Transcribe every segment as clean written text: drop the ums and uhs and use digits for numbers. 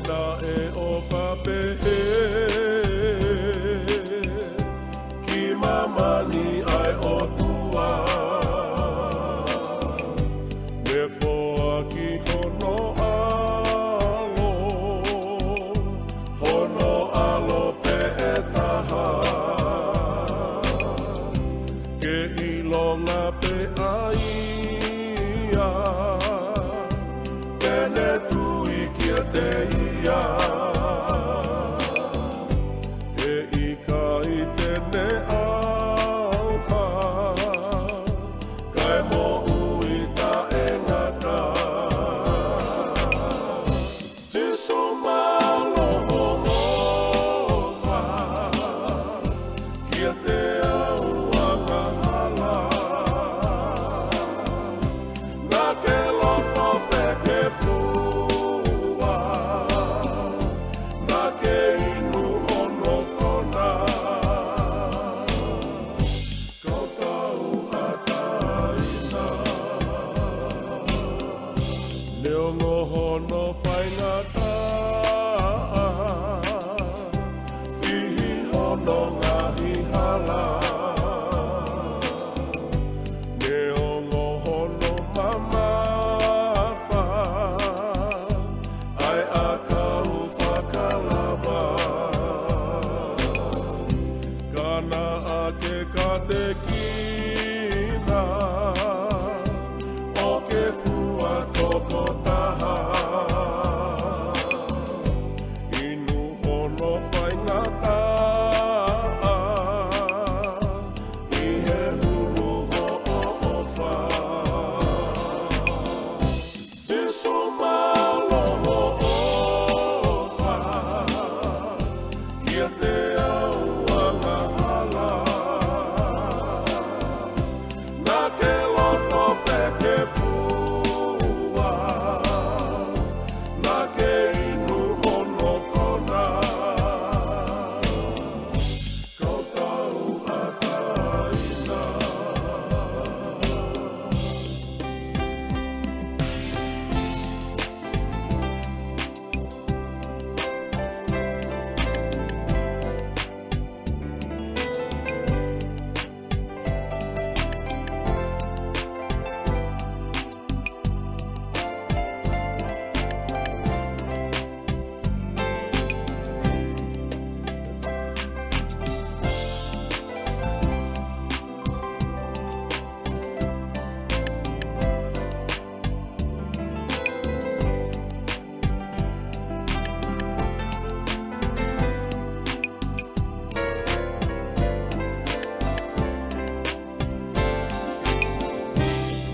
na e o whapehe ki mamani ai o tua me foa ki hono alo pe e taha ke ilonga pe aia tene tui kia te ia e ika i tene auha kai mo ui ta e ngata siso malo hongofa kia te auanga hala na ke loko pe ke fua na ke inu ono kona kau tau ataina leo ngohono whaingata fihi hono ngahi hala leo ngohono mamafa ai a kau whakalaba kana a ke ka te kina o ke fua toko taha inu hono whaingata i he hulu ho o wha siso malo ho o wha kia te auanga hala na ke loko pe ke fua na ke inu ono kona kau tau ataina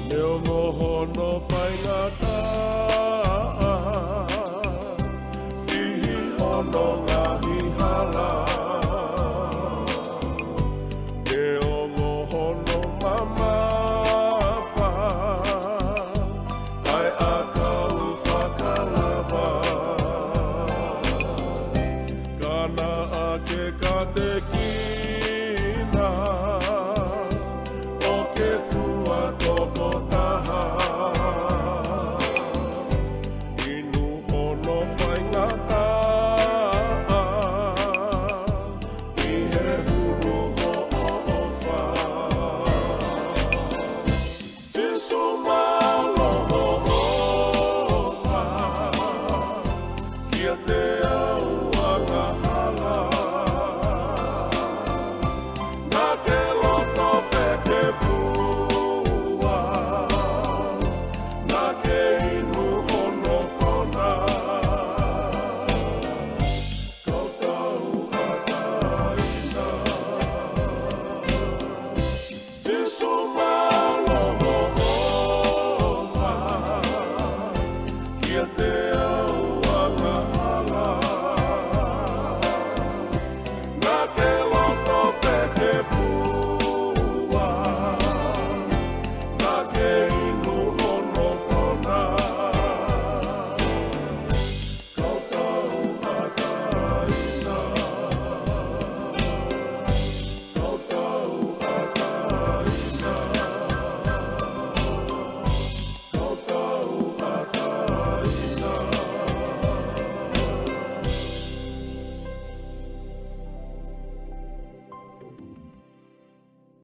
leo ngohono whaingata